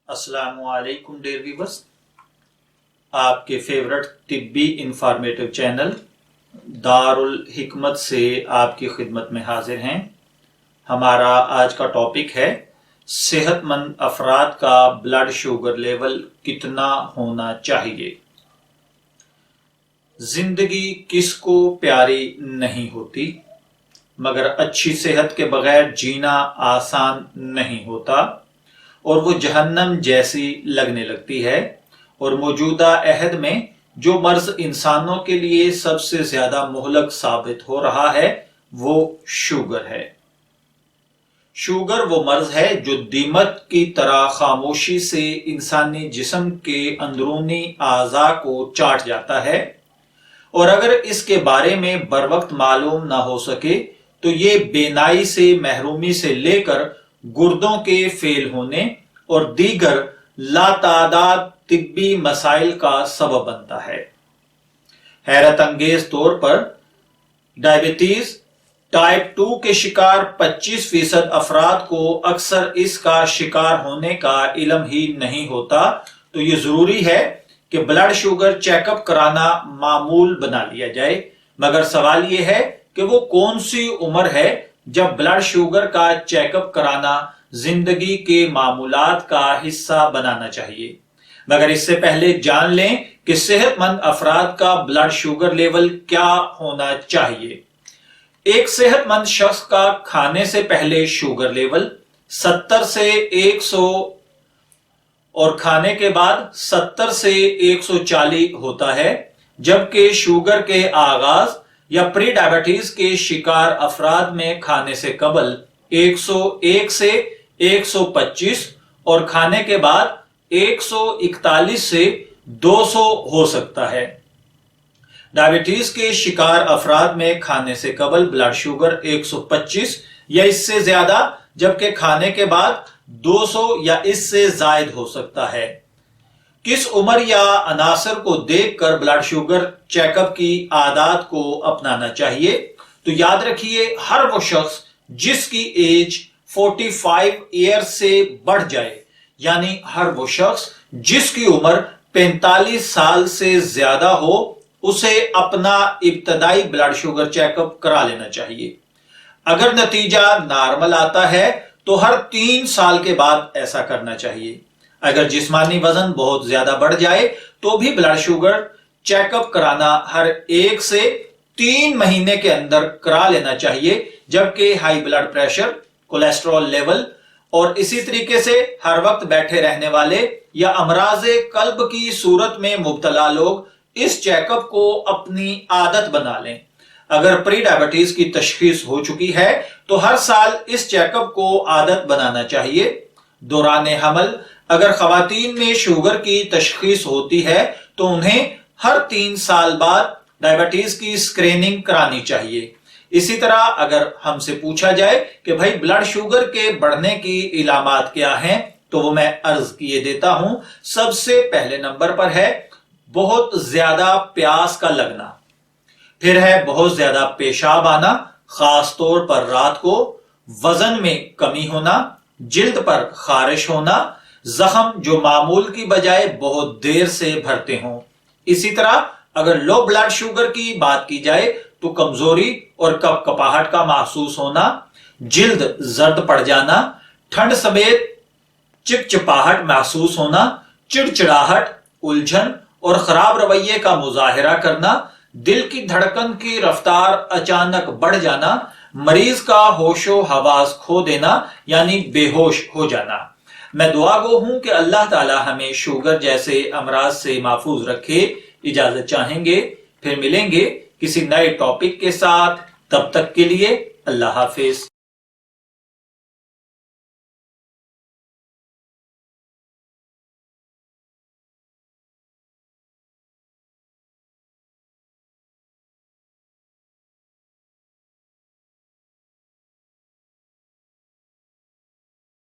अस्सलामु अलैकुम dear viewers, आपके फेवरेट तिब्बी इंफॉर्मेटिव चैनल दारुल हिकमत से आपकी खिदमत में हाजिर हैं। हमारा आज का टॉपिक है सेहतमंद अफराद का ब्लड शुगर लेवल कितना होना चाहिए। जिंदगी किसको प्यारी नहीं होती, मगर अच्छी सेहत के बगैर जीना आसान नहीं होता और वो जहन्नम जैसी लगने लगती है। और मौजूदा अहद में जो मर्ज इंसानों के लिए सबसे ज्यादा मुहलक साबित हो रहा है वो शुगर है। शुगर वो मर्ज है जो दीमक की तरह खामोशी से इंसानी जिस्म के अंदरूनी आज़ा को चाट जाता है और अगर इसके बारे में बरवक्त मालूम ना हो सके तो ये बेनाई से महरूमी से लेकर गुर्दों के फेल होने और दीगर लातादाद तिब्बी मसाइल का सबब बनता है। हैरत अंगेज तौर पर डायबिटीज टाइप 2 के शिकार 25% अफराद को अक्सर इसका शिकार होने का इल्म ही नहीं होता। तो ये जरूरी है कि ब्लड शुगर चेकअप कराना मामूल बना लिया जाए। मगर सवाल ये है कि वो कौन सी उम्र है जब ब्लड शुगर का चेकअप कराना जिंदगी के मामूलात का हिस्सा बनाना चाहिए। मगर इससे पहले जान लें कि सेहतमंद अफराद का ब्लड शुगर लेवल क्या होना चाहिए। एक सेहतमंद शख्स का खाने से पहले शुगर लेवल 70 से 100 और खाने के बाद 70 से 140 होता है, जबकि शुगर के आगाज या प्री डायबिटीज के शिकार अफराद में खाने से कबल 101 से 125 और खाने के बाद 141 से 200 हो सकता है। डायबिटीज के शिकार अफराद में खाने से कबल ब्लड शुगर 125 या इससे ज्यादा, जबकि खाने के बाद 200 या इससे जायद हो सकता है। किस उम्र या अनासर को देखकर ब्लड शुगर चेकअप की आदत को अपनाना चाहिए? तो याद रखिए, हर वो शख्स जिसकी एज 45 ईयर से बढ़ जाए, यानी हर वो शख्स जिसकी उम्र 45 साल से ज्यादा हो, उसे अपना इब्तदाई ब्लड शुगर चेकअप करा लेना चाहिए। अगर नतीजा नॉर्मल आता है तो हर 3 साल के बाद ऐसा करना चाहिए। अगर जिस्मानी वजन बहुत ज्यादा बढ़ जाए तो भी ब्लड शुगर चेकअप कराना हर 1 से 3 महीने के अंदर करा लेना चाहिए। जबकि high blood pressure, cholesterol level और इसी तरीके से हर वक्त बैठे रहने वाले या अमराज़े कल्ब की सूरत में मुब्तला लोग इस चेकअप को अपनी आदत बना लें। अगर प्री डायबिटीज की तशखीस हो चुकी है तो हर साल इस चेकअप को आदत बनाना चाहिए। दौरान हमल अगर खवातीन में शुगर की तशखीस होती है तो उन्हें हर 3 साल बाद डायबिटीज की स्क्रीनिंग करानी चाहिए। इसी तरह अगर हमसे पूछा जाए कि भाई ब्लड शुगर के बढ़ने की इलामात क्या हैं, तो वो मैं अर्ज किए देता हूं। सबसे पहले नंबर पर है बहुत ज्यादा प्यास का लगना, फिर है बहुत ज्यादा पेशाब आना, खास तौर पर रात को, वजन में कमी होना, जिल्द पर खारिश होना, जख्म जो मामूल की बजाय बहुत देर से भरते हों। इसी तरह अगर लो ब्लड शुगर की बात की जाए तो कमजोरी और कपकपाहट का महसूस होना, जिल्द जर्द पड़ जाना, ठंड समेत चिपचिपाहट महसूस होना, चिड़चिड़ाहट, उलझन और खराब रवैये का मुजाहिरा करना, दिल की धड़कन की रफ्तार अचानक बढ़ जाना, मरीज का होशो हवास खो देना यानी बेहोश हो जाना। मैं दुआ गो हूं कि अल्लाह ताला हमें शुगर जैसे अमराज से महफूज रखे। इजाजत चाहेंगे, फिर मिलेंगे किसी नए टॉपिक के साथ। तब तक के लिए अल्लाह हाफिज।